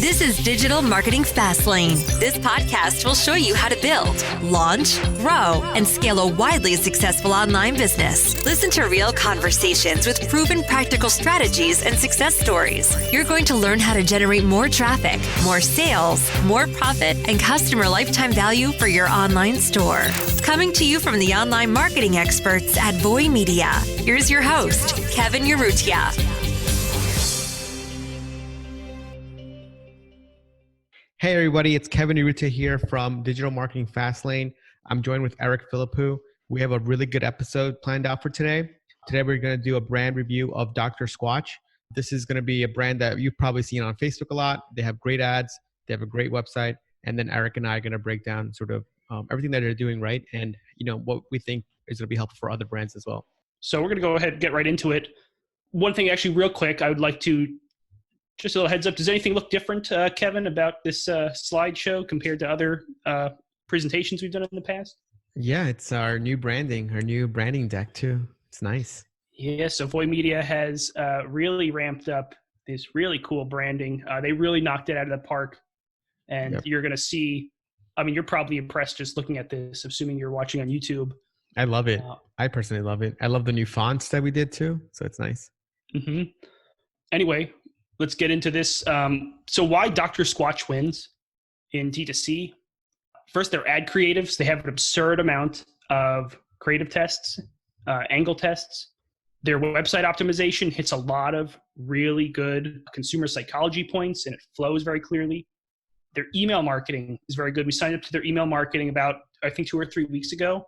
This is Digital Marketing Fastlane. This podcast will show you how to build, launch, grow, and scale a widely successful online business. Listen to real conversations with proven practical strategies and success stories. You're going to learn how to generate more traffic, more sales, more profit, and customer lifetime value for your online store. Coming to you from the online marketing experts at Voy Media, here's your host, Kevin Urrutia. Hey everybody, it's Kevin Urrutia here from Digital Marketing Fastlane. I'm joined with Eric Philippou. We have a really good episode planned out for today. Today we're going to do a brand review of Dr. Squatch. This is going to be a brand that you've probably seen on Facebook a lot. They have great ads, they have a great website, and then Eric and I are going to break down sort of everything that they're doing right and what we think is going to be helpful for other brands as well. So we're going to go ahead and get right into it. One thing actually real quick, I would like to just a little heads up. Does anything look different, Kevin, about this slideshow compared to other presentations we've done in the past? Yeah, it's our new branding deck too. It's nice. Yeah, so Voy Media has really ramped up this really cool branding. They really knocked it out of the park. And You're going to see, you're probably impressed just looking at this, assuming you're watching on YouTube. I love it. I personally love it. I love the new fonts that we did too. So it's nice. Mm-hmm. Anyway, let's get into this. So why Dr. Squatch wins in D2C? First, they're ad creatives. They have an absurd amount of creative tests, angle tests. Their website optimization hits a lot of really good consumer psychology points, and it flows very clearly. Their email marketing is very good. We signed up to their email marketing about, I think, 2 or 3 weeks ago.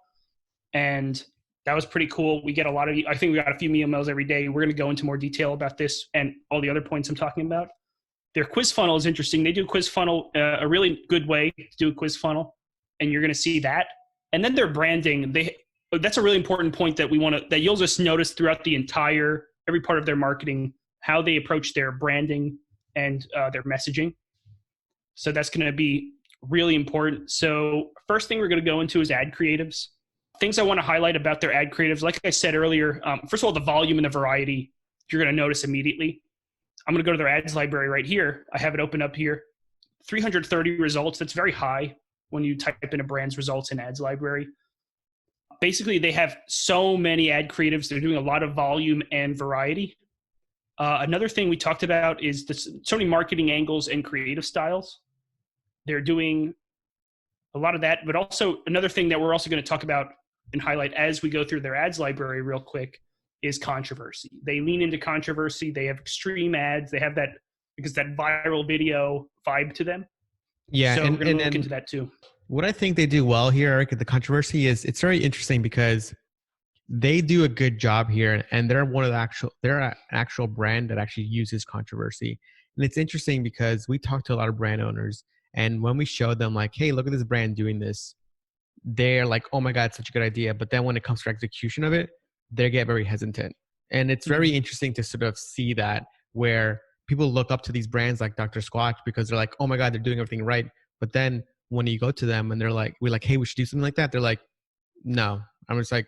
And that was pretty cool. I think we got a few emails every day. We're going to go into more detail about this and all the other points I'm talking about. Their quiz funnel is interesting. They do a quiz funnel, a really good way to do a quiz funnel, and you're going to see that. And then their branding, that's a really important point that that you'll just notice throughout every part of their marketing, how they approach their branding and their messaging. So that's going to be really important. So first thing we're going to go into is ad creatives. Things I want to highlight about their ad creatives, like I said earlier, first of all, the volume and the variety, you're going to notice immediately. I'm going to go to their ads library right here. I have it open up here. 330 results. That's very high when you type in a brand's results in ads library. Basically, they have so many ad creatives. They're doing a lot of volume and variety. Another thing we talked about is so many marketing angles and creative styles. They're doing a lot of that, but also another thing that we're also going to talk about and highlight as we go through their ads library real quick is controversy. They lean into controversy. They have extreme ads. They have that viral video vibe to them. Yeah. So we're going to look into that too. What I think they do well here, Eric, the controversy is it's very interesting because they do a good job here, and they're an actual brand that actually uses controversy. And it's interesting because we talk to a lot of brand owners, and when we show them like, hey, look at this brand doing this, they're like, oh my God, it's such a good idea. But then when it comes to execution of it, they get very hesitant. And it's very interesting to sort of see that where people look up to these brands like Dr. Squatch because they're like, oh my God, they're doing everything right. But then when you go to them and we're like, hey, we should do something like that. They're like, no. I'm just like,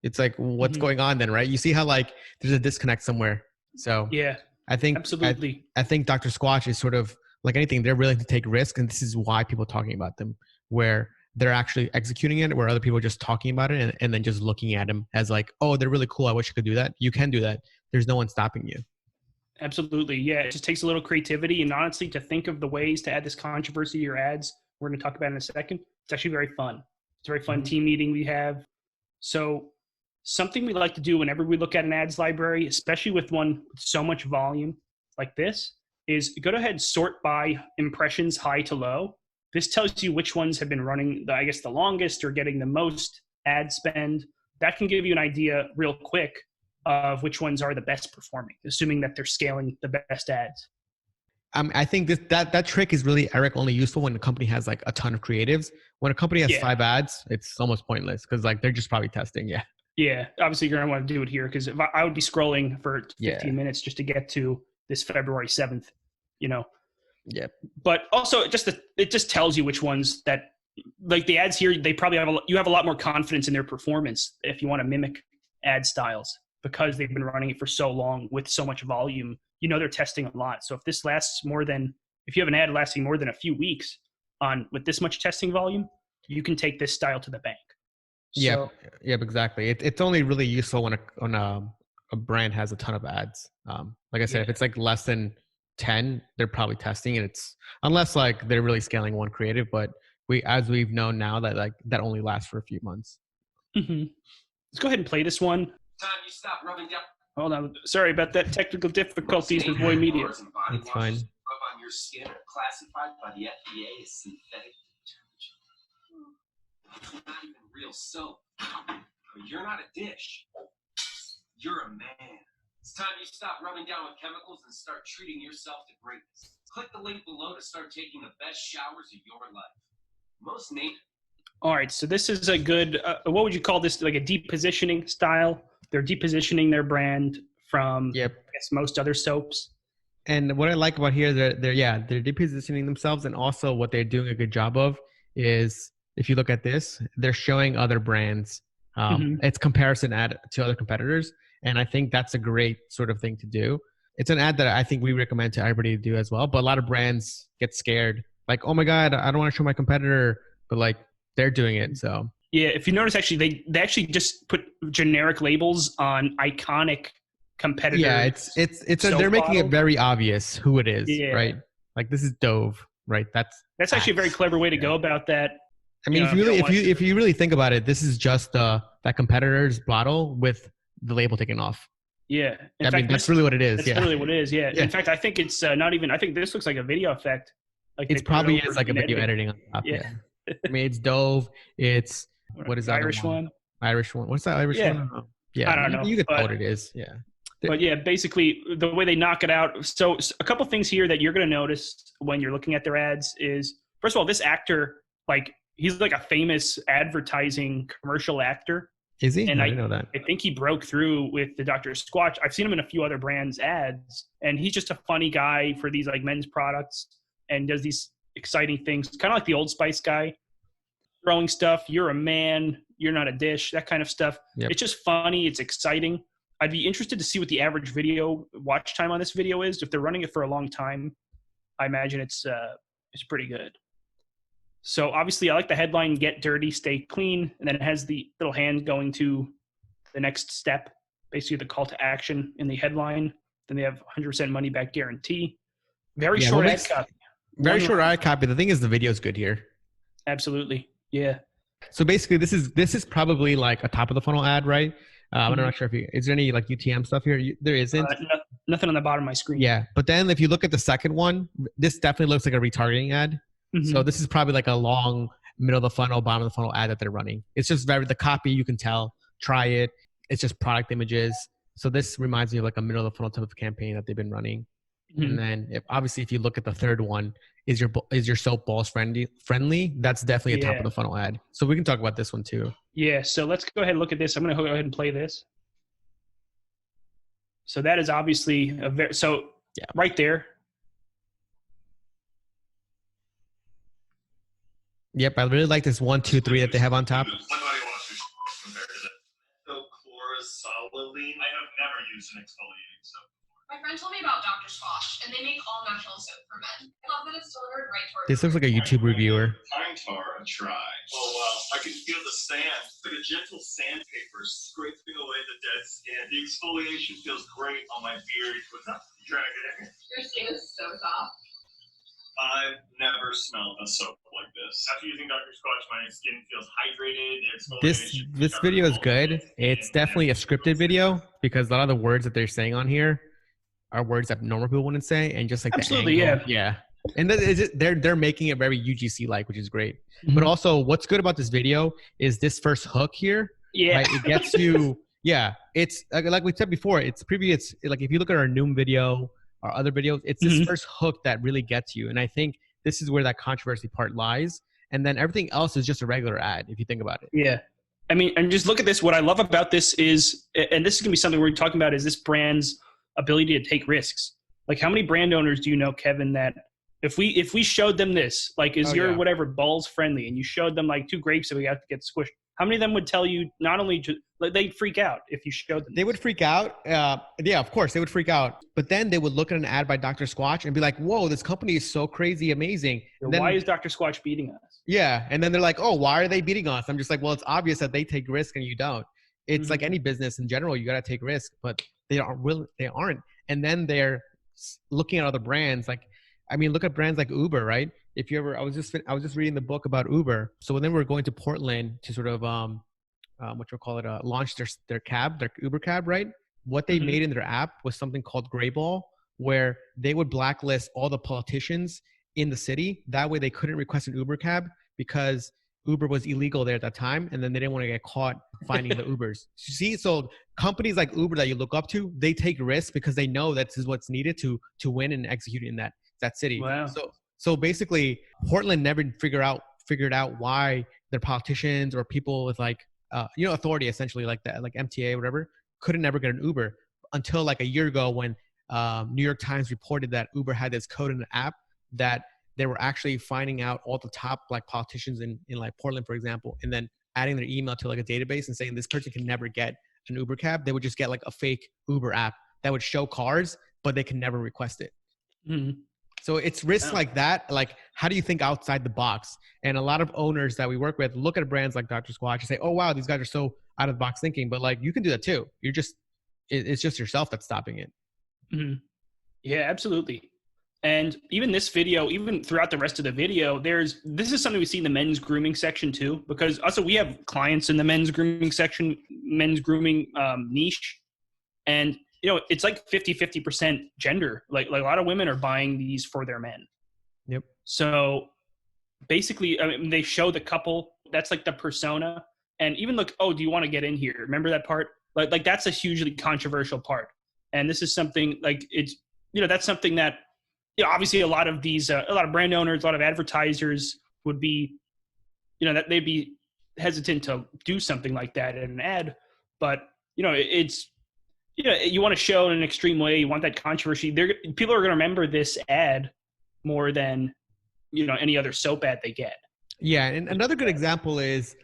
it's like, what's going on then, right? You see how like there's a disconnect somewhere. So yeah, I think absolutely. I think Dr. Squatch is sort of like anything. They're willing to take risks. And this is why people are talking about them, where they're actually executing it, where other people are just talking about it and then just looking at them as like, oh, they're really cool. I wish I could do that. You can do that. There's no one stopping you. Absolutely. Yeah. It just takes a little creativity and honestly to think of the ways to add this controversy to your ads. We're going to talk about it in a second. It's actually very fun. It's a very fun team meeting we have. So something we like to do whenever we look at an ads library, especially with one with so much volume like this, is go ahead and sort by impressions high to low. This tells you which ones have been running, the longest or getting the most ad spend. That can give you an idea real quick of which ones are the best performing, assuming that they're scaling the best ads. I think that trick is really, Eric, only useful when the company has like a ton of creatives. When a company has 5 ads, it's almost pointless because like they're just probably testing. Yeah. Yeah. Obviously, you're going to want to do it here because if I would be scrolling for 15 minutes just to get to this February 7th, Yeah. But also it just tells you which ones that like the ads here, they probably you have a lot more confidence in their performance if you want to mimic ad styles because they've been running it for so long with so much volume you know they're testing a lot. So if this lasts if you have an ad lasting more than a few weeks with this much testing volume, you can take this style to the bank. So, Yep, exactly. It's only really useful when a brand has a ton of ads. Like I said, if it's like less than 10, they're probably testing, and it's unless like they're really scaling one creative. But we've known now that like that only lasts for a few months. Let's go ahead and play this one. Time you stop rubbing down. Hold on, sorry about that technical difficulties with Voy Media. It's fine. Rub on your skin are classified by the FDA as synthetic detergent. It's not even real soap. But you're not a dish. You're a man. It's time you stop rubbing down with chemicals and start treating yourself to greatness. Click the link below to start taking the best showers of your life. Most native. All right, so this is a good, what would you call this, like a depositioning style? They're depositioning their brand from, I guess, most other soaps. And what I like about here, they're depositioning themselves, and also what they're doing a good job of is, if you look at this, they're showing other brands. It's comparison ad to other competitors, and I think that's a great sort of thing to do. It's an ad that I think we recommend to everybody to do as well, but a lot of brands get scared. Like, oh my God, I don't want to show my competitor, but like they're doing it. So yeah, if you notice, actually, they actually just put generic labels on iconic competitors. Yeah, they're making it very obvious who it is, right? Like this is Dove, right? That's actually a very clever way to go about that. I mean, if you really think about it, this is just that competitor's bottle with the label taken off. Yeah, that's really what it is. That's really what it is. Yeah. In fact, I think it's not even. I think this looks like a video effect. Like it probably is like a video editing on top. Yeah. I mean, it's Dove. It's what is that? Irish one. Irish one. What's that Irish one? Yeah, I don't know. You can tell what it is. Yeah. But yeah, basically the way they knock it out. So a couple things here that you're going to notice when you're looking at their ads is, first of all, this actor, like he's like a famous advertising commercial actor. Is he? And I didn't know that. I think he broke through with the Dr. Squatch. I've seen him in a few other brands' ads, and he's just a funny guy for these like men's products and does these exciting things, kind of like the Old Spice guy, throwing stuff. You're a man. You're not a dish. That kind of stuff. Yep. It's just funny. It's exciting. I'd be interested to see what the average video watch time on this video is. If they're running it for a long time, I imagine it's pretty good. So obviously I like the headline, get dirty, stay clean. And then it has the little hand going to the next step, basically the call to action in the headline. Then they have 100% money back guarantee. Very short ad copy. Very short ad copy. The thing is the video is good here. Absolutely. Yeah. So basically this is probably like a top of the funnel ad, right? I'm not sure is there any like UTM stuff here? There isn't. Nothing on the bottom of my screen. Yeah. But then if you look at the second one, this definitely looks like a retargeting ad. So this is probably like a long middle of the funnel, bottom of the funnel ad that they're running. It's just the copy, you can tell, try it. It's just product images. So this reminds me of like a middle of the funnel type of campaign that they've been running. And then if you look at the third one, is your soap balls friendly? That's definitely a top of the funnel ad. So we can talk about this one too. Yeah. So let's go ahead and look at this. I'm going to go ahead and play this. So that is obviously right there. Yep, I really like this 1, 2, 3 that they have on top. Solidly. I have never used an exfoliating soap. My friend told me about Dr. Squatch, and they make all natural soap for men. I love that it's delivered right towards. This looks like a YouTube reviewer. Pine tar, try. Oh wow! I can feel the sand. It's like a gentle sandpaper scraping away the dead skin. The exfoliation feels great on my beard. What's up? You trying to get in here? Your skin is so soft. I've never smelled a soap like this. After using Dr. Squatch, my skin feels hydrated. This video is good. It's definitely a scripted video because a lot of the words that they're saying on here are words that normal people wouldn't say, and just like absolutely, the angle, yeah. And they're making it very UGC like, which is great. But also, what's good about this video is this first hook here. Yeah, right? It gets you. Yeah, it's like we said before. It's previous. Like if you look at our Noom video. Our other videos, it's this first hook that really gets you. And I think this is where that controversy part lies. And then everything else is just a regular ad, if you think about it. Yeah. I mean, and just look at this. What I love about this is, and this is going to be something we're talking about, is this brand's ability to take risks. Like how many brand owners do you know, Kevin, that if we showed them this, like whatever balls friendly, and you showed them like 2 grapes that we have to get squished, How many of them would tell you not only like they'd freak out if you showed them? They would freak out. Yeah, of course they would freak out. But then they would look at an ad by Dr. Squatch and be like, "Whoa, this company is so crazy, amazing." And then, Why is Dr. Squatch beating us? yeah, and then they're like, "Oh, why are they beating us?" I'm just like, "Well, it's obvious that they take risk and you don't. It's like any business in general, you got to take risk, but they aren't willing. They aren't." And then they're looking at other brands. Like, I mean, look at brands like Uber, right? If you ever, I was just reading the book about Uber. So when they were going to Portland to sort of launch their Uber cab, right? What they made in their app was something called Grayball, where they would blacklist all the politicians in the city. That way they couldn't request an Uber cab because Uber was illegal there at that time. And then they didn't want to get caught finding the Ubers. See, so companies like Uber that you look up to, they take risks because they know that this is what's needed to win and execute in that city. Wow. So basically Portland never figured out why their politicians or people with like, authority essentially like that, like MTA or whatever, couldn't never get an Uber until like a year ago when New York Times reported that Uber had this code in the app that they were actually finding out all the top like politicians in like Portland, for example, and then adding their email to like a database and saying this person can never get an Uber cab. They would just get like a fake Uber app that would show cars, but they can never request it. So it's risks like that. Like, how do you think outside the box? And a lot of owners that we work with look at brands like Dr. Squatch and say, "Oh wow, these guys are so out of the box thinking." But like, you can do that too. It's just yourself that's stopping it. Yeah, absolutely. And even this video, even throughout the rest of the video, this is something we see in the men's grooming section too, because also we have clients in the men's grooming section, men's grooming niche. And it's like 50% gender. Like a lot of women are buying these for their men. Yep. So basically, I mean, they show the couple. That's like the persona. And even look, oh, do you want to get in here? Remember that part? Like that's a hugely controversial part. And this is something like that's something that, obviously a lot of brand owners, a lot of advertisers would be, that they'd be hesitant to do something like that in an ad. But, it's, you want to show in an extreme way. You want that controversy. People are going to remember this ad more than, any other soap ad they get. Yeah. And another good example is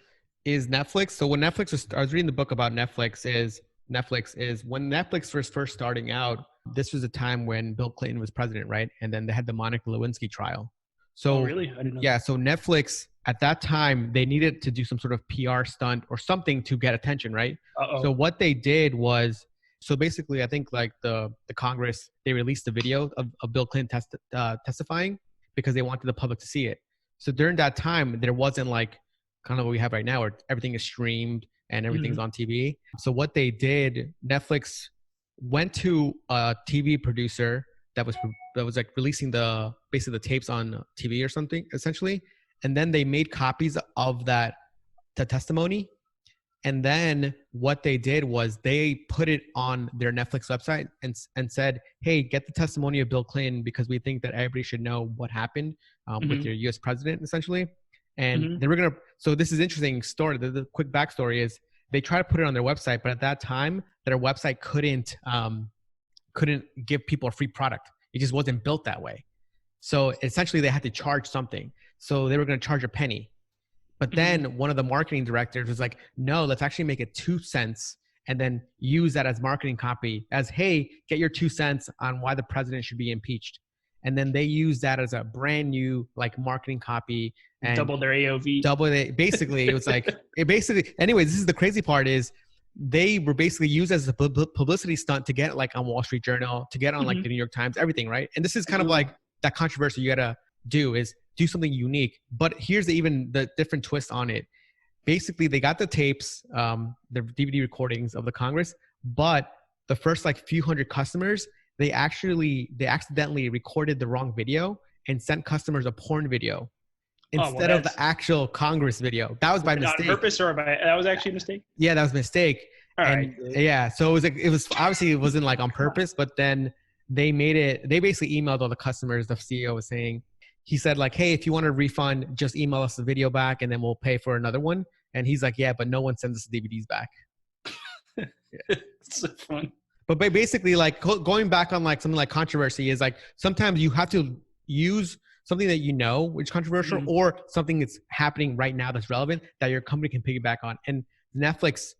Netflix. So when I was reading the book about Netflix is when Netflix was first starting out, this was a time when Bill Clinton was president, right? And then they had the Monica Lewinsky trial. So really? I didn't know. Yeah. So Netflix at that time, they needed to do some sort of PR stunt or something to get attention, right? So what they did was, so basically, I think like the Congress, they released a video of Bill Clinton testifying because they wanted the public to see it. So during that time, there wasn't like kind of what we have right now where everything is streamed and everything's on TV. So what they did, Netflix went to a TV producer that was like releasing basically the tapes on TV or something, essentially. And then they made copies of the testimony. And then what they did was they put it on their Netflix website and said, "Hey, get the testimony of Bill Clinton because we think that everybody should know what happened with your U.S. president, essentially." And they were going to, so this is interesting story. The quick backstory is they tried to put it on their website, but at that time their website couldn't give people a free product. It just wasn't built that way. So essentially they had to charge something. So they were going to charge a penny. But then one of the marketing directors was like, "No, let's actually make it 2 cents and then use that as marketing copy as, hey, get your 2 cents on why the president should be impeached." And then they use that as a brand new like marketing copy and double their AOV. Basically, it was like, anyways, this is the crazy part is they were basically used as a publicity stunt to get like on Wall Street Journal, to get on like the New York Times, everything, right? And this is kind of like that controversy you gotta do something unique. But here's the different twist on it. Basically, they got the tapes, the DVD recordings of the Congress, but the first like few hundred customers, they accidentally recorded the wrong video and sent customers a porn video instead of the actual Congress video. That was by mistake. On purpose that was actually a mistake? Yeah, that was a mistake. All right. Yeah, so it was obviously it wasn't like on purpose, but then they basically emailed all the customers. The CEO was saying, he said like, "Hey, if you want a refund, just email us the video back and then we'll pay for another one." And he's like, "Yeah, but no one sends us the DVDs back." It's so fun. But basically, like going back on like something like controversy is like sometimes you have to use something that you know which is controversial, or something that's happening right now that's relevant that your company can piggyback on. And Netflix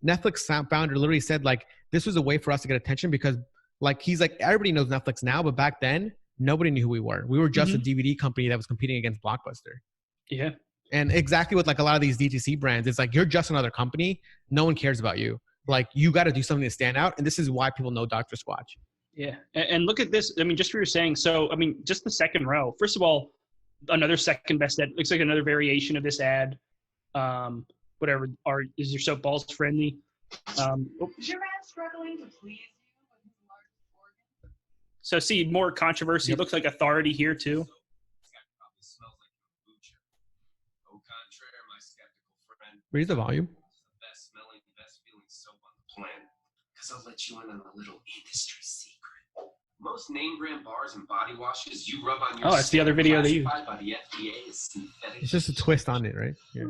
founder literally said like, this was a way for us to get attention because like, he's like, everybody knows Netflix now, but back then nobody knew who we were. We were just a DVD company that was competing against Blockbuster. Yeah. And exactly what like a lot of these DTC brands, it's like, you're just another company. No one cares about you. Like, you got to do something to stand out. And this is why people know Dr. Squatch. Yeah. And look at this. I mean, just what you're saying. So, I mean, just the second row, first of all, another second best ad, looks like another variation of this ad. Whatever, is your soap balls friendly? Is your man struggling to please you with his largest organ? So see more controversy. It looks like authority here too. Probably smells like kombucha. Au contraire, my skeptical friend. Raise the volume. It's the best smelling, best feeling soap on the planet. Because I'll let you in on a little industry secret. Most name brand bars and body washes you rub on your that's the other video they use. classified by the FDA as synthetic. It's just a twist on it, right? Yeah.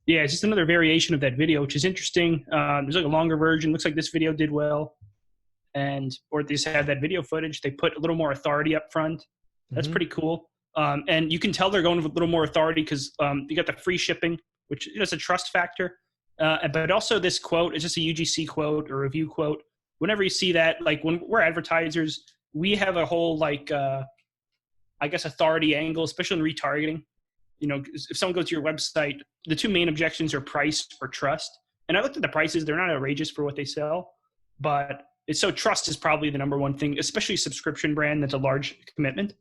Yeah, it's just another variation of that video, which is interesting. There's like a longer version. Looks like this video did well. Or they just had that video footage. They put a little more authority up front. That's pretty cool. And you can tell they're going with a little more authority because you got the free shipping, which is a trust factor. But also this quote is just a UGC quote or review quote. Whenever you see that, like when we're advertisers, we have a whole like, I guess, authority angle, especially in retargeting. You know, if someone goes to your website, the two main objections are price or trust. And I looked at the prices. They're not outrageous for what they sell, but trust is probably the number one thing, especially a subscription brand that's a large commitment,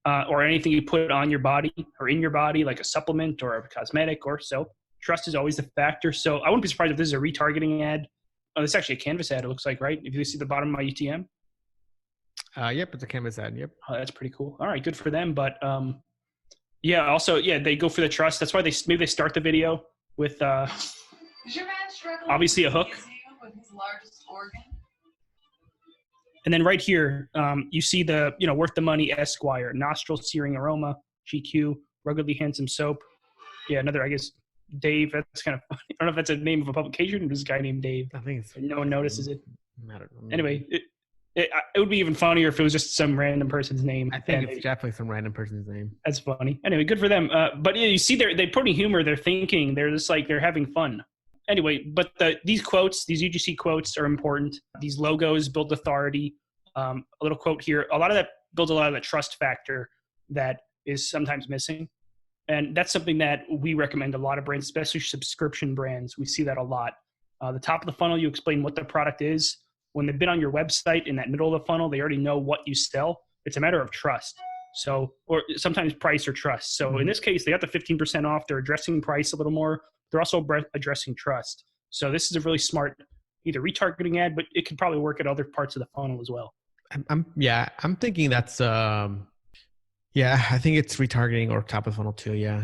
or anything you put on your body or in your body, like a supplement or a cosmetic or soap. Trust is always the factor. So I wouldn't be surprised if this is a retargeting ad. Oh, this is actually a Canvas ad, it looks like, right? If you see the bottom of my UTM. Yep, it's a Canvas ad. Yep. Oh, that's pretty cool. All right, good for them. But they go for the trust. That's why maybe they start the video with Is your man struggling obviously a hook. to please you with his largest organ? And then right here, you see the, worth the money Esquire, nostril searing aroma, GQ, ruggedly handsome soap. Yeah, another, I guess, Dave. That's kind of funny. I don't know if that's a name of a publication or this guy named Dave. I think it's. No one notices it. I don't know. Anyway, it would be even funnier if it was just some random person's name. I think it's definitely some random person's name. That's funny. Anyway, good for them. But you see, they putting humor. They're thinking. They're just like they're having fun. Anyway, but these quotes, these UGC quotes, are important. These logos build authority. A little quote here. A lot of that builds a lot of the trust factor that is sometimes missing, and that's something that we recommend a lot of brands, especially subscription brands. We see that a lot. The top of the funnel, you explain what the product is. When they've been on your website in that middle of the funnel, they already know what you sell. It's a matter of trust. So, or sometimes price or trust. So in this case, they got the 15% off. They're addressing price a little more. They're also addressing trust. So this is a really smart, either retargeting ad, but it could probably work at other parts of the funnel as well. I'm thinking that's, I think it's retargeting or top of the funnel too. Yeah.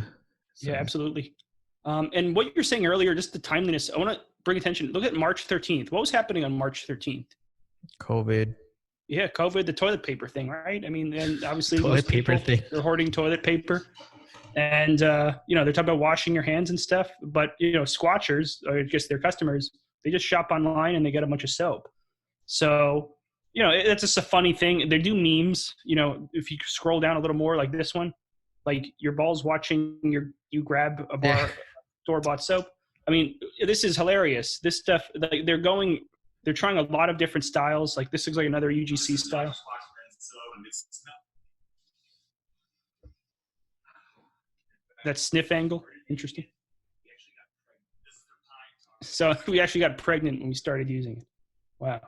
So. Yeah, absolutely. And what you're saying earlier, just the timeliness, I want to bring attention. Look at March 13th. What was happening on March 13th? COVID. Yeah, COVID, the toilet paper thing, right? I mean, and obviously toilet paper thing. They're hoarding toilet paper. And, they're talking about washing your hands and stuff. But, Squatchers, or I guess their customers, they just shop online and they get a bunch of soap. So, it's just a funny thing. They do memes, if you scroll down a little more like this one, like your balls watching you grab a bar store-bought soap. I mean, this is hilarious. This stuff, like they're trying a lot of different styles. Like this looks like another UGC style. That sniff angle, interesting. So we actually got pregnant when we started using it. Wow.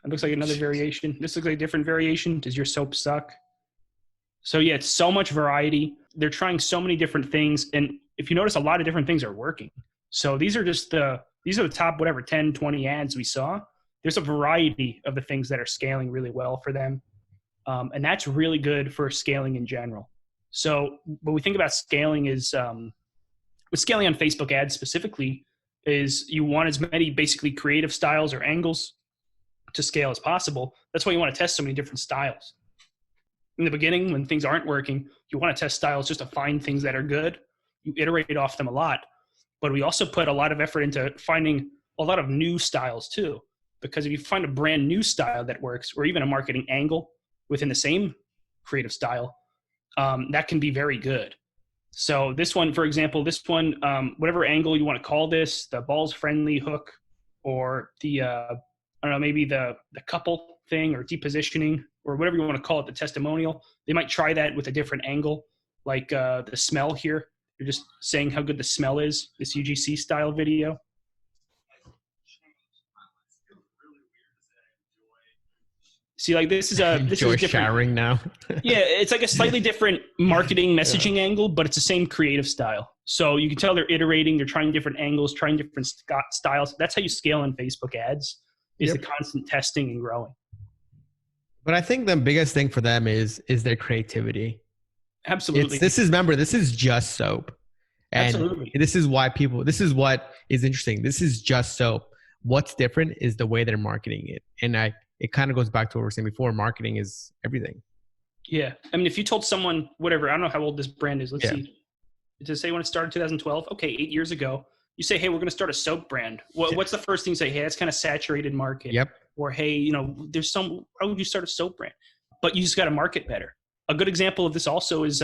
It looks like another variation. This looks like a different variation. Does your soap suck? So yeah, it's so much variety. They're trying so many different things. And if you notice, a lot of different things are working. So these are the top, 10, 20 ads we saw. There's a variety of the things that are scaling really well for them. And that's really good for scaling in general. So what we think about scaling is, with scaling on Facebook ads specifically, is you want as many basically creative styles or angles to scale as possible. That's why you want to test so many different styles. In the beginning, when things aren't working, you want to test styles just to find things that are good. You iterate off them a lot. But we also put a lot of effort into finding a lot of new styles too. Because if you find a brand new style that works, or even a marketing angle within the same creative style, that can be very good. So this one, for example, whatever angle you want to call this, the balls friendly hook, or the I don't know, maybe the couple thing, or depositioning, or whatever you want to call it, the testimonial. They might try that with a different angle, like the smell here. You're just saying how good the smell is. This UGC style video. See, like this is a Enjoy showering now. Yeah, it's like a slightly different marketing messaging angle, but it's the same creative style. So you can tell they're iterating, they're trying different angles, trying different styles. That's how you scale in Facebook ads, is the constant testing and growing. But I think the biggest thing for them is their creativity. Absolutely. This is just soap. And Absolutely. this is what is interesting. This is just soap. What's different is the way they're marketing it. And it kind of goes back to what we were saying before. Marketing is everything. Yeah. I mean, if you told someone, whatever, I don't know how old this brand is. Let's see. To say when it started 2012, okay, 8 years ago, you say, hey, we're going to start a soap brand. What's the first thing you say? Hey, that's kind of saturated market. Yep. Or, hey, why would you start a soap brand? But you just got to market better. A good example of this also is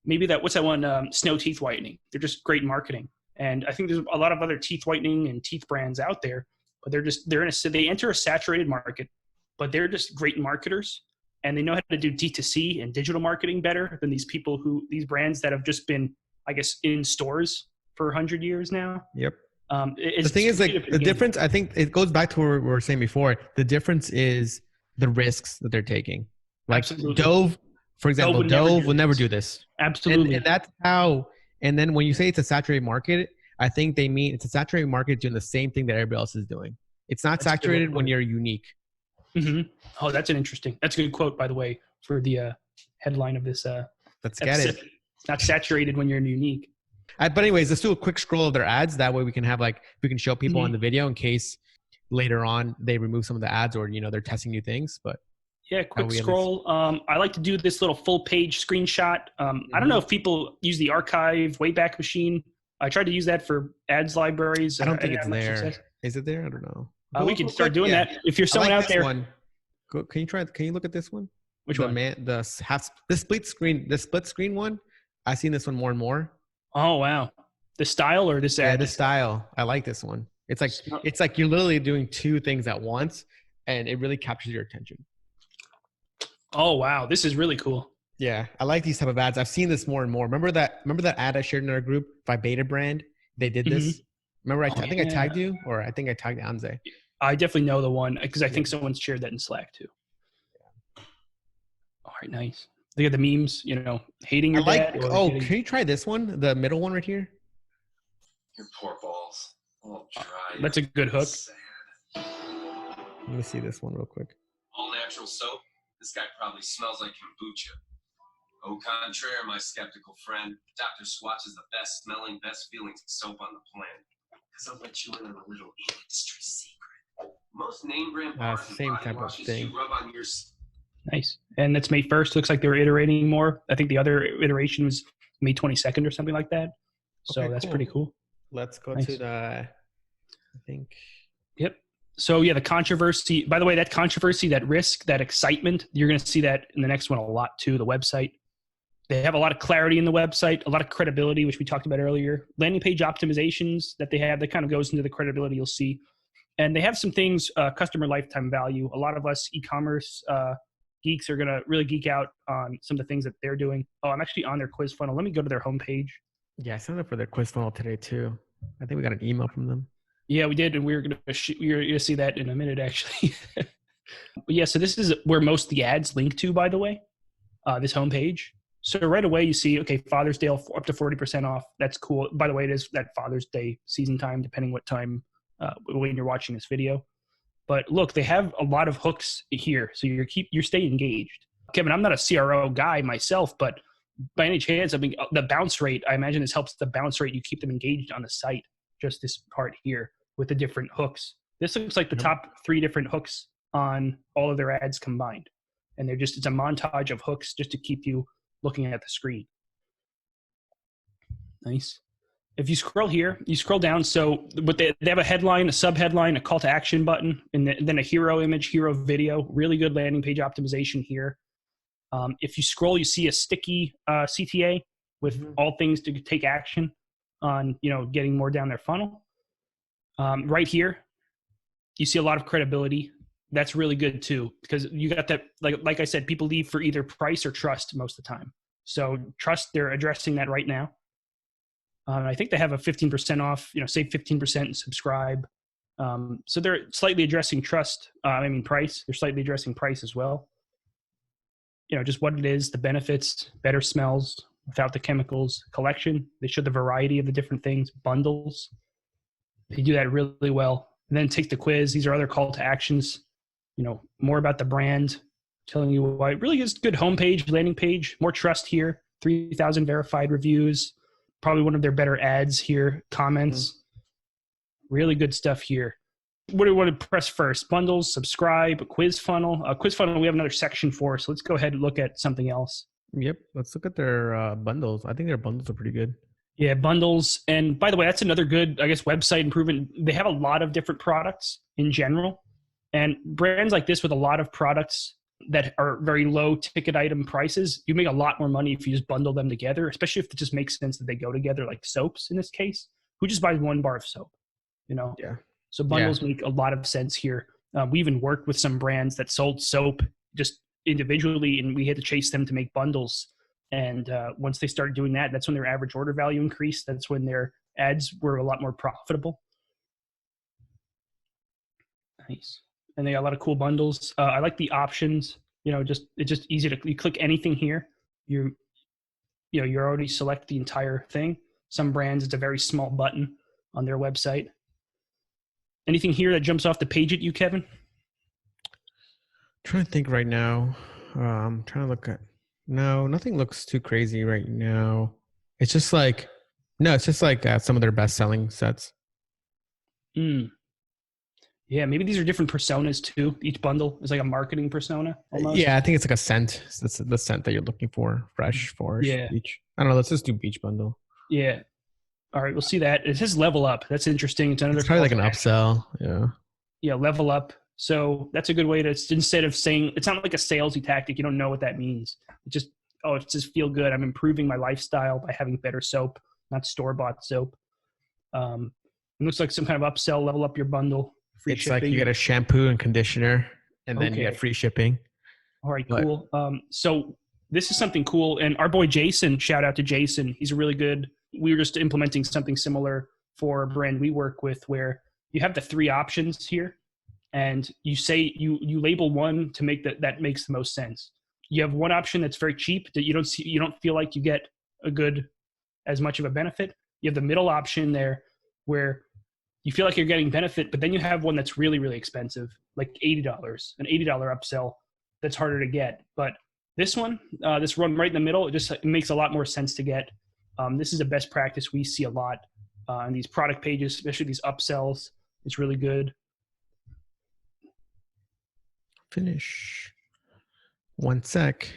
maybe what's that one? Snow teeth whitening. They're just great marketing. And I think there's a lot of other teeth whitening and teeth brands out there, but they enter a saturated market, but they're just great marketers, and they know how to do D2C and digital marketing better than these brands that have just been, I guess, in stores for 100 years now. Yep. The thing is, like, the difference, I think it goes back to what we were saying before. The difference is the risks that they're taking. Like Absolutely. Dove, for example, Dove will never do this. Absolutely. And that's how, and then when you say it's a saturated market, I think they mean it's a saturated market doing the same thing that everybody else is doing. It's not saturated when you're unique. Mm-hmm. Oh, that's a good quote, by the way, for the headline of this. Let's get it. It's not saturated when you're unique. But anyways, let's do a quick scroll of their ads. That way we can show people on the video in case later on they remove some of the ads, or, they're testing new things. But yeah, quick scroll. I like to do this little full page screenshot. I don't know if people use the archive Wayback Machine. I tried to use that for ads libraries. I don't think it's there. Success. Is it there? I don't know. We can start doing that. If you're someone out there. Can you look at this one? Which one? The split screen one. I've seen this one more and more. Oh, wow. The style or this ad? Yeah, the style. I like this one. It's like you're literally doing two things at once, and it really captures your attention. Oh, wow. This is really cool. Yeah, I like these type of ads. I've seen this more and more. Remember that ad I shared in our group by Beta Brand? They did this. Remember, I think I tagged you, or I think I tagged Anze. I definitely know the one because I think someone shared that in Slack too. Yeah. All right, nice. They got the memes, hating your dad. Can you try this one? The middle one right here. Your poor balls. All dry. That's a good hook. Sad. Let me see this one real quick. All natural soap. This guy probably smells like kombucha. Au contraire, my skeptical friend, Dr. Squatch is the best smelling, best feeling soap on the planet. Because I'll let you in on a little industry secret. Most name brand bars and same body type of washes thing. you rub on your... Nice. And that's May 1st. Looks like they're iterating more. I think the other iteration was May 22nd or something like that. So that's pretty cool. Let's go to the, I think. Yep. So yeah, the controversy, by the way, that risk, that excitement, you're going to see that in the next one a lot too, the website. They have a lot of clarity in the website, a lot of credibility, which we talked about earlier. Landing page optimizations that they have, that kind of goes into the credibility you'll see. And they have some things, customer lifetime value. A lot of us e-commerce geeks are going to really geek out on some of the things that they're doing. Oh, I'm actually on their quiz funnel. Let me go to their homepage. Yeah, I signed up for their quiz funnel today too. I think we got an email from them. Yeah, we did. And we're going to see that in a minute, actually. But yeah, so this is where most of the ads link to, by the way, this homepage. So right away you see, okay, Father's Day up to 40% off. That's cool. By the way, it is that Father's Day season time, depending what time when you're watching this video. But look, they have a lot of hooks here, so you're staying engaged. Kevin, I'm not a CRO guy myself, but by any chance, I mean, the bounce rate, I imagine this helps the bounce rate. You keep them engaged on the site. Just this part here with the different hooks. This looks like the top 3 different hooks on all of their ads combined, and it's a montage of hooks just to keep you looking at the screen. Nice. If you scroll here, you scroll down. So but they have a headline, a sub-headline, a call to action button, and then a hero image, hero video. Really good landing page optimization here. If you scroll, you see a sticky CTA with all things to take action on, getting more down their funnel. Right here, you see a lot of credibility. That's really good too, because you got that, like I said, people leave for either price or trust most of the time. So trust, they're addressing that right now. I think they have a 15% off, save 15% and subscribe. So they're slightly addressing trust. Price. They're slightly addressing price as well. Just what it is, the benefits, better smells without the chemicals, collection. They show the variety of the different things, bundles. They do that really well. And then take the quiz. These are other call to actions, more about the brand, telling you why. It really is good homepage, landing page, more trust here, 3,000 verified reviews, probably one of their better ads here, comments. Really good stuff here. What do we want to press first? Bundles, subscribe, quiz funnel. Quiz funnel, we have another section for, so let's go ahead and look at something else. Yep. Let's look at their bundles. I think their bundles are pretty good. Yeah, bundles. And by the way, that's another good, website improvement. They have a lot of different products in general. And brands like this with a lot of products that are very low ticket item prices, you make a lot more money if you just bundle them together, especially if it just makes sense that they go together, like soaps in this case. Who just buys one bar of soap? Yeah. So bundles make a lot of sense here. We even worked with some brands that sold soap just individually, and we had to chase them to make bundles. And once they started doing that, that's when their average order value increased. That's when their ads were a lot more profitable. Nice. And they got a lot of cool bundles. I like the options. It's just easy to, you click anything here. You already select the entire thing. Some brands, it's a very small button on their website. Anything here that jumps off the page at you, Kevin? Trying to think right now. I'm trying to look at. No, nothing looks too crazy right now. It's just like some of their best selling sets. Yeah, maybe these are different personas too. Each bundle is like a marketing persona almost. Yeah, I think it's like a scent. That's the scent that you're looking for. Fresh, forest, beach. I don't know. Let's just do beach bundle. Yeah. All right, we'll see that. It says level up. That's interesting. It's another. It's probably like an upsell. Yeah. Yeah, level up. So that's a good way to, instead of saying, it's not like a salesy tactic. You don't know what that means. It's just feel good. I'm improving my lifestyle by having better soap, not store-bought soap. It looks like some kind of upsell, level up your bundle. Free it's shipping. Like you get a shampoo and conditioner, and then you get free shipping. All right, cool. So this is something cool. And our boy Jason, shout out to Jason. He's a really good. We were just implementing something similar for a brand we work with where you have the 3 options here. And you say you label one to make that makes the most sense. You have one option that's very cheap that you don't feel like you get as much of a benefit. You have the middle option there where you feel like you're getting benefit, but then you have one that's really, really expensive, like $80, an $80 upsell that's harder to get. But this one right in the middle, it makes a lot more sense to get. This is a best practice we see a lot on these product pages, especially these upsells. It's really good. Finish. 1 sec.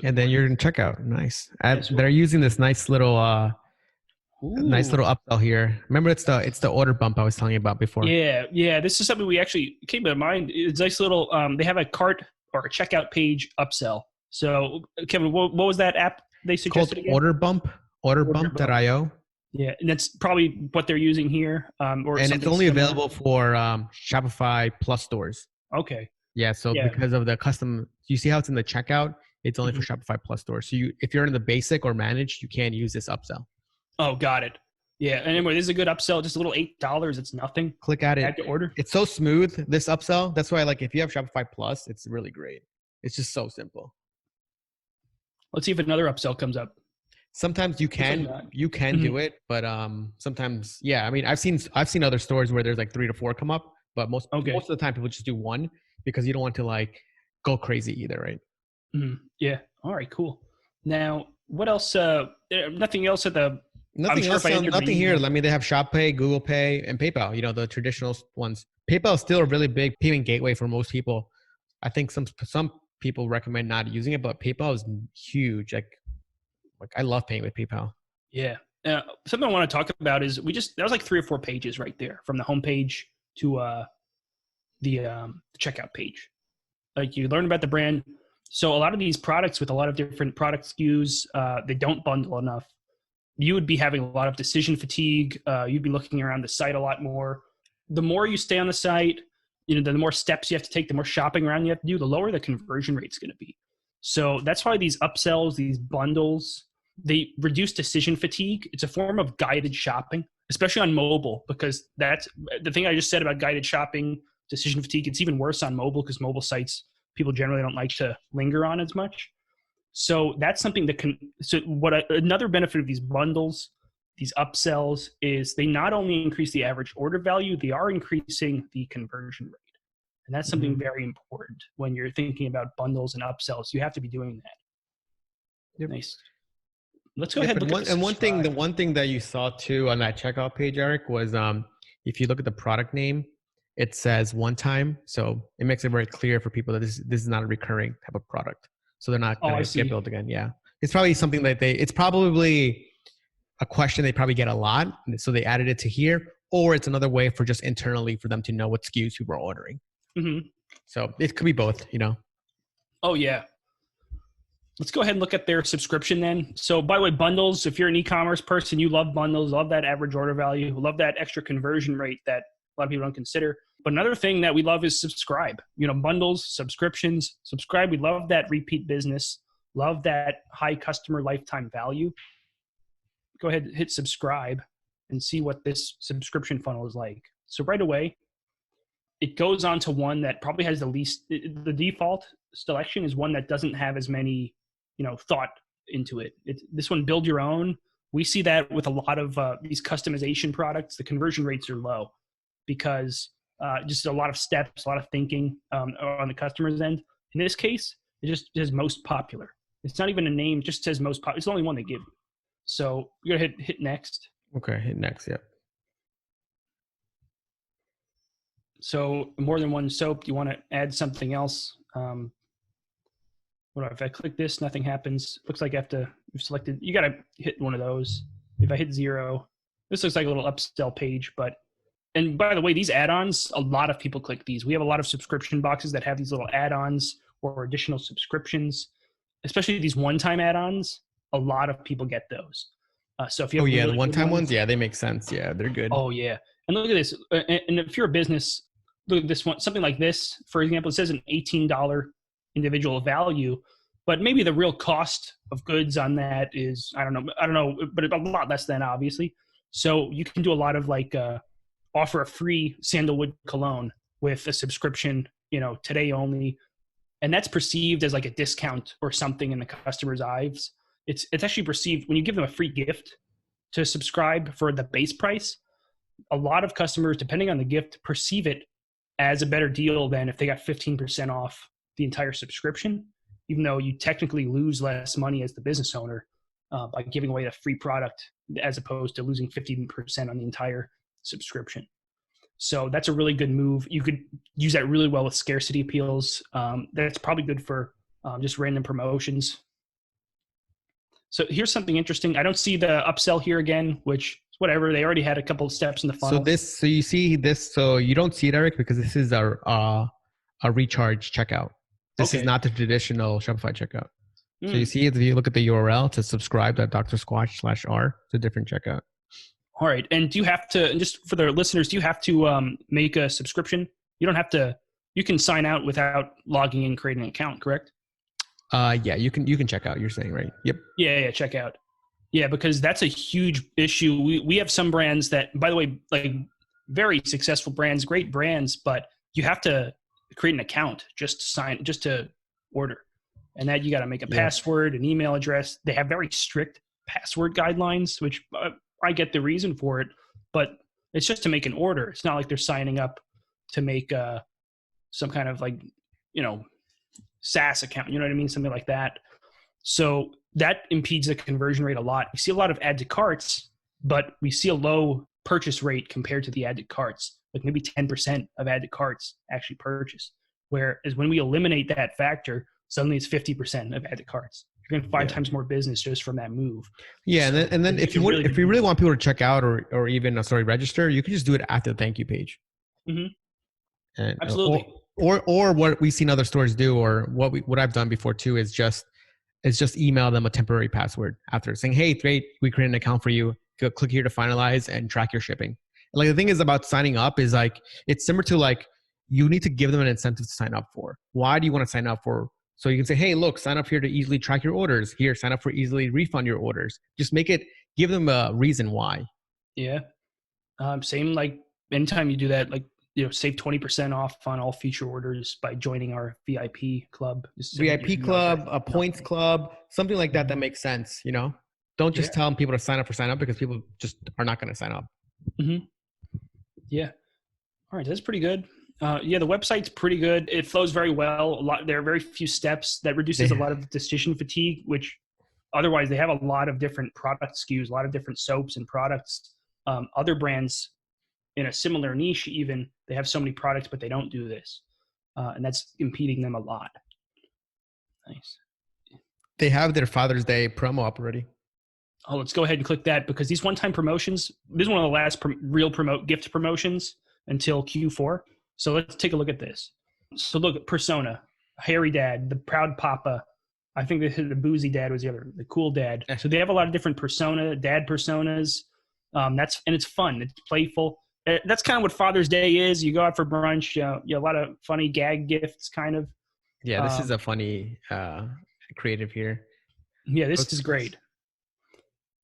And then you're in checkout. Nice. They're using this nice little upsell here. Remember, it's the order bump I was telling you about before. Yeah. This is something we actually came to mind. It's a nice little. They have a cart or a checkout page upsell. So, Kevin, what was that app they suggested? It's called Order Bump. Orderbump.io. Yeah, and that's probably what they're using here. And it's only available for Shopify Plus stores. Okay. Yeah, because of the custom, you see how it's in the checkout? It's only for Shopify Plus stores. So if you're in the basic or managed, you can't use this upsell. Oh, got it. Yeah, and anyway, this is a good upsell. Just a little $8. It's nothing. Click at it. Add to order. It's so smooth, this upsell. That's why, if you have Shopify Plus, it's really great. It's just so simple. Let's see if another upsell comes up. Sometimes you can do it, but sometimes, yeah. I mean, I've seen other stores where there's 3 to 4 come up, but most of the time people just do one because you don't want to go crazy either, right? Yeah. All right. Cool. Now, what else? Nothing else at the. Nothing here. I mean, they have Shop Pay, Google Pay, and PayPal. The traditional ones. PayPal is still a really big payment gateway for most people. I think some people recommend not using it, but PayPal is huge. I love paying with PayPal. Yeah. Something I want to talk about is that was 3 or 4 pages right there from the homepage to the checkout page. You learn about the brand. So a lot of these products with a lot of different product SKUs, they don't bundle enough. You would be having a lot of decision fatigue. You'd be looking around the site a lot more. The more you stay on the site, the more steps you have to take, the more shopping around you have to do, the lower the conversion rate's going to be. So that's why these upsells, these bundles, they reduce decision fatigue. It's a form of guided shopping, especially on mobile, because that's the thing I just said about guided shopping, decision fatigue. It's even worse on mobile because mobile sites, people generally don't like to linger on as much. So that's something that can, another benefit of these bundles, these upsells, is they not only increase the average order value, they are increasing the conversion rate. And that's something very important when you're thinking about bundles and upsells. You have to be doing that. Yep. Nice. Let's go ahead and look at the one thing that you saw too on that checkout page, Eric, was if you look at the product name, it says one time. So it makes it very clear for people that this is not a recurring type of product. So they're not going to get billed again. Yeah. It's probably something that it's probably a question they probably get a lot. So they added it to here, or it's another way for just internally for them to know what SKUs people are ordering. Mm-hmm. So it could be both, Oh yeah. Let's go ahead and look at their subscription then. So by the way, bundles, if you're an e-commerce person, you love bundles, love that average order value, love that extra conversion rate that a lot of people don't consider. But another thing that we love is subscribe. Bundles, subscriptions, subscribe. We love that repeat business. Love that high customer lifetime value. Go ahead and hit subscribe and see what this subscription funnel is like. So right away, it goes on to one that probably has the least, the default selection is one that doesn't have as many, thought into it. This one, build your own. We see that with a lot of these customization products, the conversion rates are low because just a lot of steps, a lot of thinking on the customer's end. In this case, it just says most popular. It's not even a name, it just says most popular. It's the only one they give you. So you're going to hit next. Okay, hit next, yep. So more than one soap, you want to add something else. If I click this, nothing happens. Looks like you've selected, you got to hit one of those. If I hit 0, this looks like a little upsell page, and by the way, these add-ons, a lot of people click these. We have a lot of subscription boxes that have these little add-ons or additional subscriptions, especially these one-time add-ons. A lot of people get those. So if you have the one-time ones, they make sense. Yeah, they're good. Oh yeah. And look at this. And if you're a business, look at this one, something like this, for example, it says an $18 individual value, but maybe the real cost of goods on that is, I don't know, but a lot less than obviously. So you can do a lot of offer a free sandalwood cologne with a subscription, today only. And that's perceived as like a discount or something in the customer's eyes. It's actually perceived when you give them a free gift to subscribe for the base price. A lot of customers, depending on the gift, perceive it as a better deal than if they got 15% off the entire subscription, even though you technically lose less money as the business owner by giving away the free product as opposed to losing 15% on the entire subscription. So that's a really good move. You could use that really well with scarcity appeals. That's probably good for just random promotions. So here's something interesting. I don't see the upsell here again, which is whatever. They already had a couple of steps in the funnel. So you see this. So you don't see it, Eric, because this is a recharge checkout. This is not the traditional Shopify checkout. So you see, if you look at the URL to subscribe.drsquatch.com/r, it's a different checkout. All right. And do you have to, and just for the listeners, do you have to make a subscription? You don't have to, you can sign out without logging in, creating an account, correct? Yeah, you can check out, you're saying, right? Yep. Yeah, check out. Yeah, because that's a huge issue. We have some brands that, by the way, like very successful brands, great brands, but you have to create an account just to order. And that you got to make a password, an email address. They have very strict password guidelines, which I get the reason for it, but it's just to make an order. It's not like they're signing up to make some kind of SaaS account, you know what I mean? Something like that. So that impedes the conversion rate a lot. We see a lot of add to carts, but we see a low purchase rate compared to the add to carts, like maybe 10% of add to carts actually purchase. Whereas when we eliminate that factor, suddenly it's 50% of add to carts. You're going to 5 times more business just from that move. Yeah. So, and then if you really want people to check out or even register, you can just do it after the thank you page. Mm-hmm. Absolutely. or what we've seen other stores do, or what I've done before too, is just email them a temporary password after saying, hey, great, we created an account for you. Go click here to finalize and track your shipping. Like the thing is about signing up is like, it's similar to like, you need to give them an incentive to sign up for. Why do you want to sign up for? So you can say, hey, look, sign up here to easily track your orders. Here, sign up for easily refund your orders. Just give them a reason why. Yeah. Same like anytime you do that, like, save 20% off on all future orders by joining our VIP club. VIP club, a points club, something like that makes sense, Don't just tell people to sign up because people just are not going to sign up. Mm-hmm. Yeah. All right. That's pretty good. The website's pretty good. It flows very well. There are very few steps. That reduces a lot of decision fatigue, which otherwise they have a lot of different product SKUs, a lot of different soaps and products. Other brands in a similar niche, even, they have so many products, but they don't do this. And that's impeding them a lot. Nice. They have their Father's Day promo up already. Oh, let's go ahead and click that, because these one-time promotions, this is one of the last real gift promotions until Q4. So let's take a look at this. So look at Persona, Hairy Dad, the Proud Papa. I think the Boozy Dad was the other, the Cool Dad. So they have a lot of different dad personas. And it's fun. It's playful. That's kind of what Father's Day is. You go out for brunch, a lot of funny gag gifts, kind of. Yeah, this is a funny creative here. Yeah, this is great.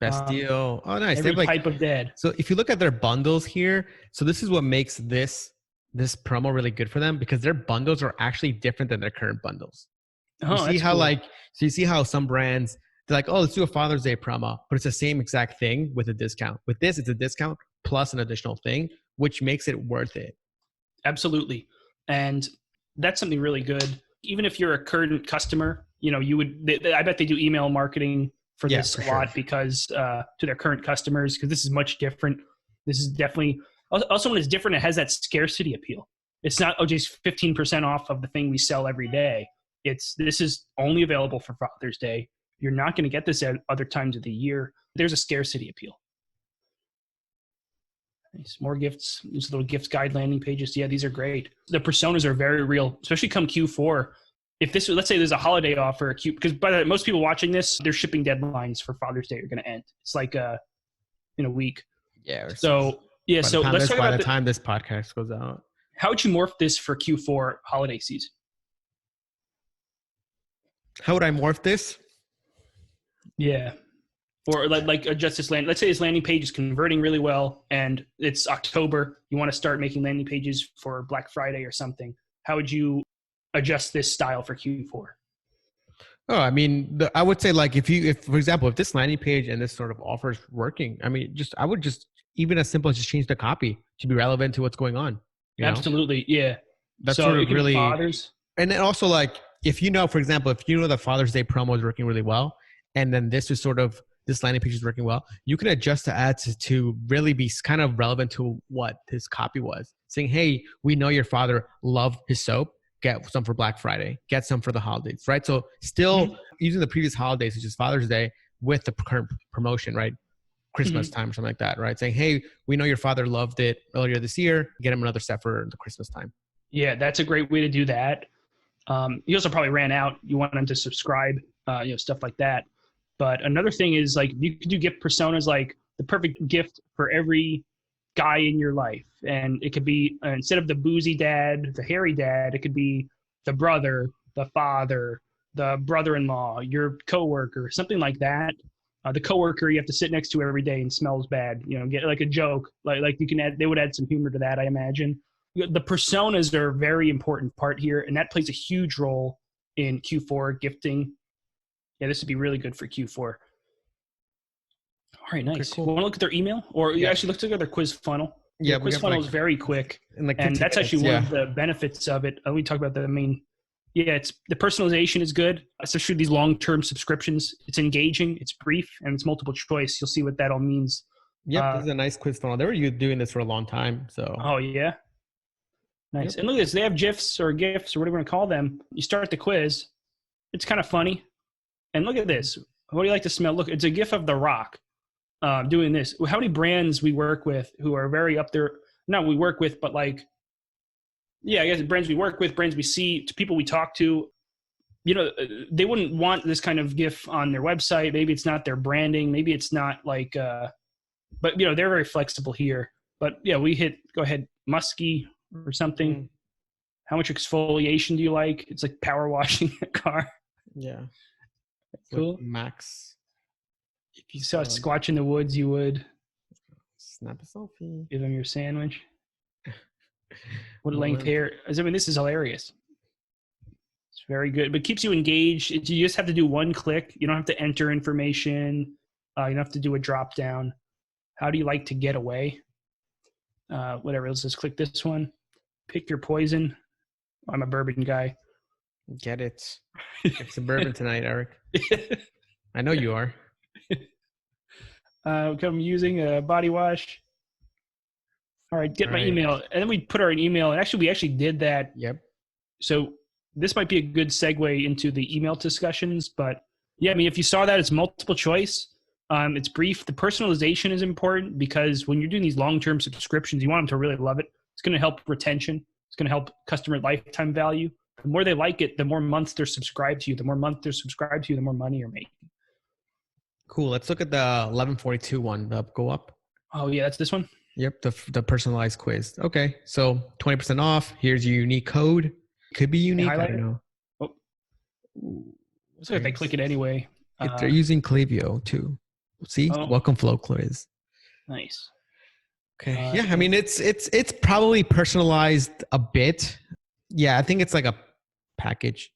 Best deal. Oh, nice. Every type of dad. So if you look at their bundles here, so this is what makes this promo really good for them, because their bundles are actually different than their current bundles. Oh, you see how cool. So you see how some brands, they're like, oh, let's do a Father's Day promo, but it's the same exact thing with a discount. With this, it's a discount plus an additional thing, which makes it worth it. Absolutely. And that's something really good. Even if you're a current customer, I bet they do email marketing for this a lot, because to their current customers, because this is much different. This is definitely also, when it's different, it has that scarcity appeal. It's not, just 15% off of the thing we sell every day. This is only available for Father's Day. You're not going to get this at other times of the year. There's a scarcity appeal. Nice. More gifts. These little gifts guide landing pages. Yeah, these are great. The personas are very real, especially come Q4. If this, let's say there's a holiday offer, because most people watching this, their shipping deadlines for Father's Day are going to end. It's like in a week. Yeah. So let's talk about by the time this podcast goes out. How would you morph this for Q4 holiday season? How would I morph this? Yeah. Or like adjust this let's say this landing page is converting really well and it's October. You want to start making landing pages for Black Friday or something. How would you adjust this style for Q4? Oh, I mean, I would say like if for example, if this landing page and this sort of offer is working, I mean, I would just, even as simple as just change the copy to be relevant to what's going on. Absolutely. Yeah. That's so sort of really, and then also like, if for example, if the Father's Day promo is working really well, and then this landing page is working well, you can adjust the ads to really be kind of relevant to what his copy was. Saying, hey, we know your father loved his soap. Get some for Black Friday. Get some for the holidays, right? So still using the previous holidays, such as Father's Day, with the current promotion, right? Christmas time or something like that, right? Saying, hey, we know your father loved it earlier this year. Get him another set for the Christmas time. Yeah, that's a great way to do that. You also probably ran out. You want them to subscribe, stuff like that. But another thing is like you could do gift personas, like the perfect gift for every guy in your life. And it could be, instead of the boozy dad, the hairy dad, it could be the brother, the father, the brother-in-law, your coworker, something like that. The coworker you have to sit next to every day and smells bad, get like a joke, like you can they would add some humor to that, I imagine. The personas are a very important part here, and that plays a huge role in Q4 gifting. Yeah, this would be really good for Q4. All right, nice. Okay, cool. Want to look at their email? Or you actually look at their quiz funnel. Yeah, the quiz funnel is very quick. And that's actually one of the benefits of it. We talk about the main. Yeah, the personalization is good, especially these long-term subscriptions. It's engaging, it's brief, and it's multiple choice. You'll see what that all means. Yep, this is a nice quiz funnel. They were doing this for a long time. So. Oh, yeah. Nice. Yep. And look at this. They have GIFs or GIFs or whatever you want to call them. You start the quiz. It's kind of funny. And look at this. What do you like to smell? Look, it's a GIF of The Rock doing this. How many brands we work with who are very up there? Not we work with, but like Yeah, I guess brands we work with, brands we see, to people we talk to, they wouldn't want this kind of GIF on their website. Maybe it's not their branding. Maybe it's not like, but they're very flexible here. But yeah, go ahead, musky or something. Mm. How much exfoliation do you like? It's like power washing a car. Yeah. Cool. Like max. If you saw a Squatch in the woods, you would snap a selfie. give him your sandwich. What length hair? I mean, this is hilarious. It's very good, but it keeps you engaged. You just have to do one click. You don't have to enter information. You don't have to do a drop down. How do you like to get away? Whatever. Let's just click this one. Pick your poison. I'm a bourbon guy. Get it. It's some bourbon tonight, Eric. I know you are. I'm using a body wash. All right, get my email. And then we put our email. And actually, we actually did that. Yep. So this might be a good segue into the email discussions. But yeah, I mean, if you saw that, it's multiple choice. It's brief. The personalization is important because when you're doing these long-term subscriptions, you want them to really love it. It's going to help retention. It's going to help customer lifetime value. The more they like it, the more months they're subscribed to you. The more months they're subscribed to you, the more money you're making. Cool. Let's look at the 1142 one. Go up. Oh, yeah, that's this one? Yep, the personalized quiz. Okay, so 20% off. Here's your unique code. Could be unique. I don't know. Oh. Looks like they click it anyway. They're using Klaviyo too. See, welcome flow quiz. Nice. Okay. Yeah, I mean it's probably personalized a bit. Yeah, I think it's like a package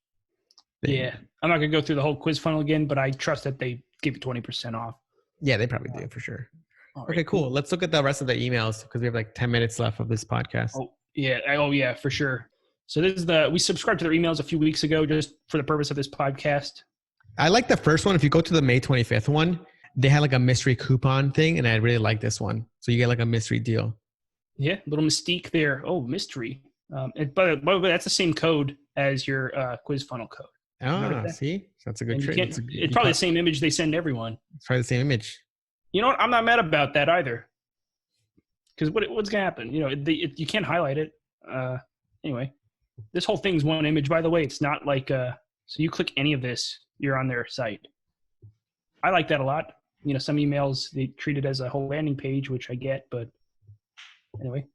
thing. Yeah, I'm not gonna go through the whole quiz funnel again, but I trust that they give you 20% off. Yeah, they probably do for sure. Okay, cool. Let's look at the rest of the emails because we have like 10 minutes left of this podcast. Oh yeah, for sure. So this is we subscribed to their emails a few weeks ago just for the purpose of this podcast. I like the first one. If you go to the May 25th one, they had like a mystery coupon thing, and I really like this one. So you get like a mystery deal. Yeah, little mystique there. Oh, mystery. But that's the same code as your quiz funnel code. Oh, see? So that's a good trick. It's probably the same image they send everyone. It's probably the same image. You know what? I'm not mad about that either. Because what's going to happen? You can't highlight it. Anyway, this whole thing's one image, by the way. It's not like, so you click any of this, you're on their site. I like that a lot. Some emails, they treat it as a whole landing page, which I get, but anyway.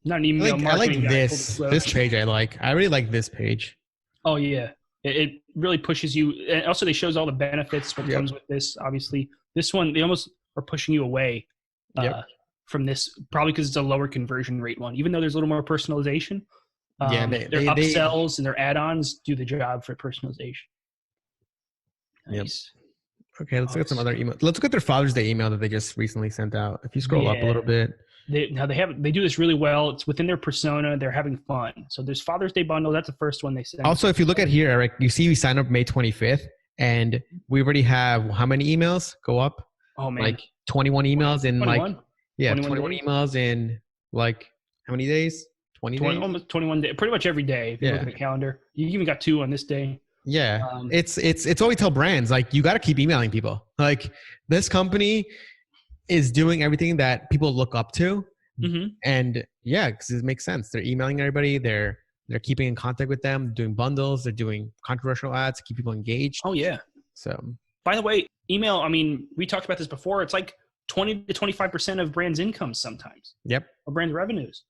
Not an email I like this page. I really like this page. Oh, yeah. It really pushes you. And also, they shows all the benefits, what comes with this. Obviously, this one, they almost are pushing you away from this, probably because it's a lower conversion rate one, even though there's a little more personalization. Their upsells and their add-ons do the job for personalization. Nice. Yep. Okay, let's look at some other emails. Let's look at their Father's Day email that they just recently sent out. If you scroll up a little bit. They do this really well. It's within their persona. They're having fun. So there's Father's Day bundle. That's the first one they sent. Also, if you look at here, Eric, you see we signed up May 25th, and we already have how many emails? Go up. Oh man, like 21 emails in 21? 21 emails in like how many days? 20 days? Almost 21 days. Pretty much every day. If you look at the calendar, you even got 2 on this day. Yeah, it's what we tell brands. Like, you got to keep emailing people. Like, this company is doing everything that people look up to. Mm-hmm. And yeah, because it makes sense. They're emailing everybody. They're keeping in contact with them, doing bundles. They're doing controversial ads to keep people engaged. Oh yeah. So, by the way, email, I mean, we talked about this before. It's like 20 to 25% of brands' incomes sometimes. Yep. Or brands' revenues.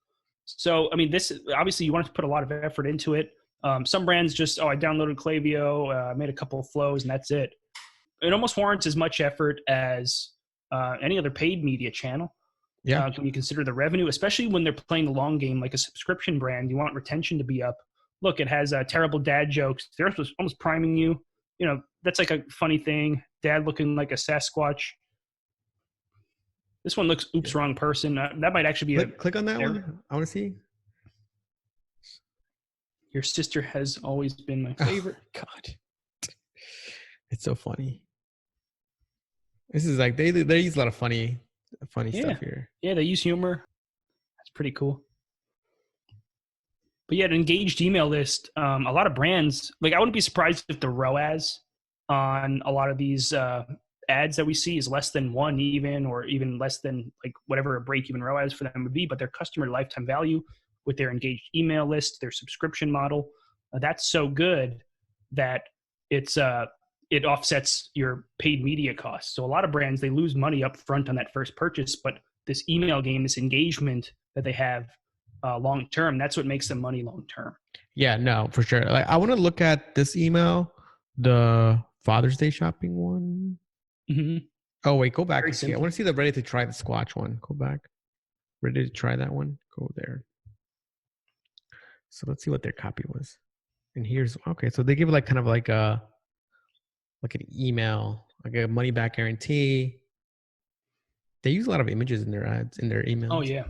So, I mean, this, obviously you want to put a lot of effort into it. Some brands just, I downloaded Klaviyo, I made a couple of flows, and that's it. It almost warrants as much effort as any other paid media channel. Yeah. When you consider the revenue, especially when they're playing the long game, like a subscription brand, you want retention to be up. Look, it has terrible dad jokes. They're almost priming you. That's like a funny thing. Dad looking like a Sasquatch. This one looks, wrong person. That might actually be click on that one. I want to see. Your sister has always been my favorite. Oh, God. It's so funny. This is like, they use a lot of funny stuff here. Yeah, they use humor. That's pretty cool. But yeah, an engaged email list. A lot of brands, like, I wouldn't be surprised if the ROAS on a lot of these ads that we see is less than 1 even, or even less than like whatever a break even ROAS for them would be, but their customer lifetime value with their engaged email list, their subscription model. That's so good that it offsets your paid media costs. So a lot of brands, they lose money up front on that first purchase, but this email game, this engagement that they have long term, that's what makes them money long term. Yeah, no, for sure. Like, I want to look at this email, the Father's Day shopping one. Mm-hmm. Oh wait, go back. Very And see. I simple. want to see the ready to try the Squatch one. Go back. Ready to try that one? Go there. So let's see what their copy was. And here's okay. So they give like kind of like an email, like a money back guarantee. They use a lot of images in their ads, in their emails. Oh yeah.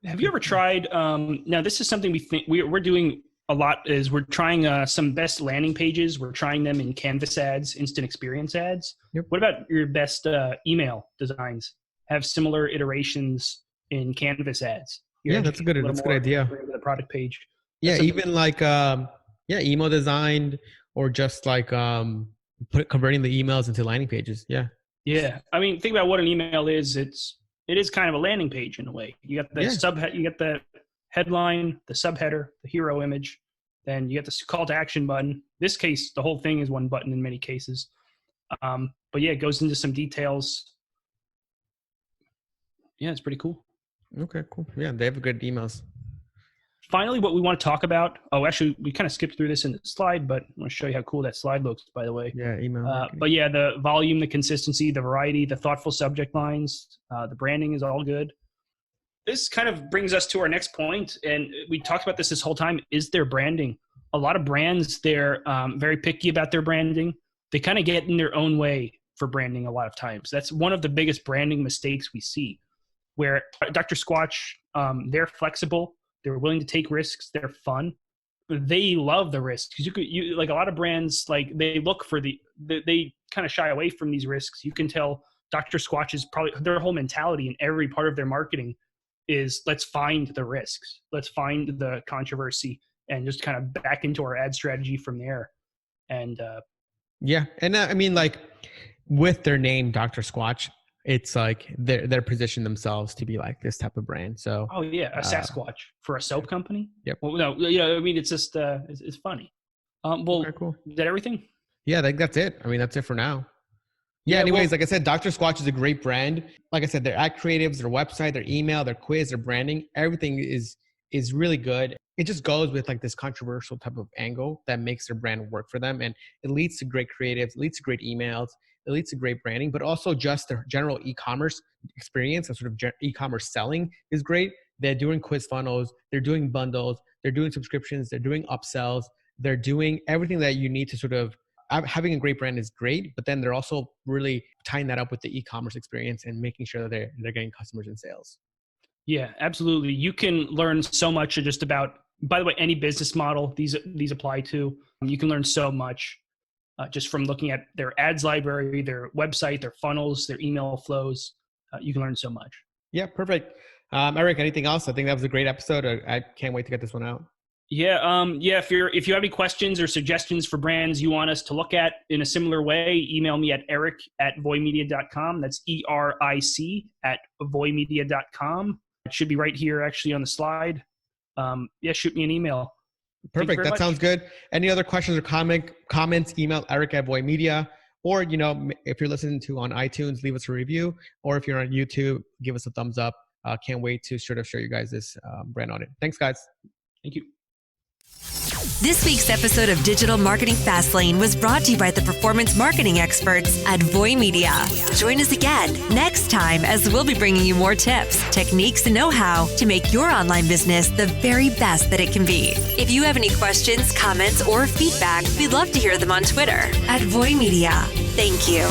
Have you ever tried? Now this is something we think we're doing a lot. Is we're trying some best landing pages. We're trying them in Canvas ads, instant experience ads. Yep. What about your best email designs? Have similar iterations in Canvas ads. Yeah, that's a good idea. The product page. Yeah, even like email designed, or just like converting the emails into landing pages. Yeah. Yeah, I mean, think about what an email is. It is kind of a landing page in a way. You got the you get the headline, the subheader, the hero image, then you get the call to action button. This case, the whole thing is one button in many cases. But yeah, it goes into some details. Yeah, it's pretty cool. Okay, cool. Yeah, they have good emails. Finally, what we want to talk about. Oh, actually, we kind of skipped through this in the slide, but I want to show you how cool that slide looks, by the way. Yeah, email. But yeah, the volume, the consistency, the variety, the thoughtful subject lines, the branding is all good. This kind of brings us to our next point, and we talked about this whole time, is their branding. A lot of brands, they're very picky about their branding. They kind of get in their own way for branding a lot of times. That's one of the biggest branding mistakes we see, where Dr. Squatch, they're flexible. They're willing to take risks. They're fun. They love the risks. You like a lot of brands, like they look for they kind of shy away from these risks. You can tell Dr. Squatch is probably their whole mentality in every part of their marketing is let's find the risks. Let's find the controversy and just kind of back into our ad strategy from there. And yeah. And I mean, like with their name, Dr. Squatch, it's like they're positioned themselves to be like this type of brand. So oh yeah, a Sasquatch for a soap company. Yep. Well, no, yeah. I mean, it's just it's funny. Well, okay, cool. Is that everything? Yeah, I think that's it. I mean, that's it for now. Yeah. Anyways, like I said, Dr. Squatch is a great brand. Like I said, their ad creatives, their website, their email, their quiz, their branding, everything is really good. It just goes with like this controversial type of angle that makes their brand work for them, and it leads to great creatives, it leads to great emails. It leads to great branding, but also just their general e-commerce experience and sort of e-commerce selling is great. They're doing quiz funnels, they're doing bundles, they're doing subscriptions, they're doing upsells, they're doing everything that you need to sort of having a great brand is great, but then they're also really tying that up with the e-commerce experience and making sure that they're getting customers and sales. Yeah, absolutely. You can learn so much just about, by the way, any business model these apply to. You can learn so much. Just from looking at their ads library, their website, their funnels, their email flows, you can learn so much. Yeah, perfect. Eric, anything else? I think that was a great episode. I can't wait to get this one out. Yeah. If you have any questions or suggestions for brands you want us to look at in a similar way, email me at eric@voymedia.com. That's ERIC@voymedia.com. It should be right here actually on the slide. Shoot me an email. Perfect. That sounds good. Any other questions or comments, email Eric@Voy Media. Or, if you're listening to on iTunes, leave us a review. Or if you're on YouTube, give us a thumbs up. Can't wait to sort of show you guys this brand audit. Thanks, guys. Thank you. This week's episode of Digital Marketing Fastlane was brought to you by the performance marketing experts at Voy Media. Join us again next time as we'll be bringing you more tips, techniques, and know-how to make your online business the very best that it can be. If you have any questions, comments, or feedback, we'd love to hear them on Twitter @Voy Media. Thank you.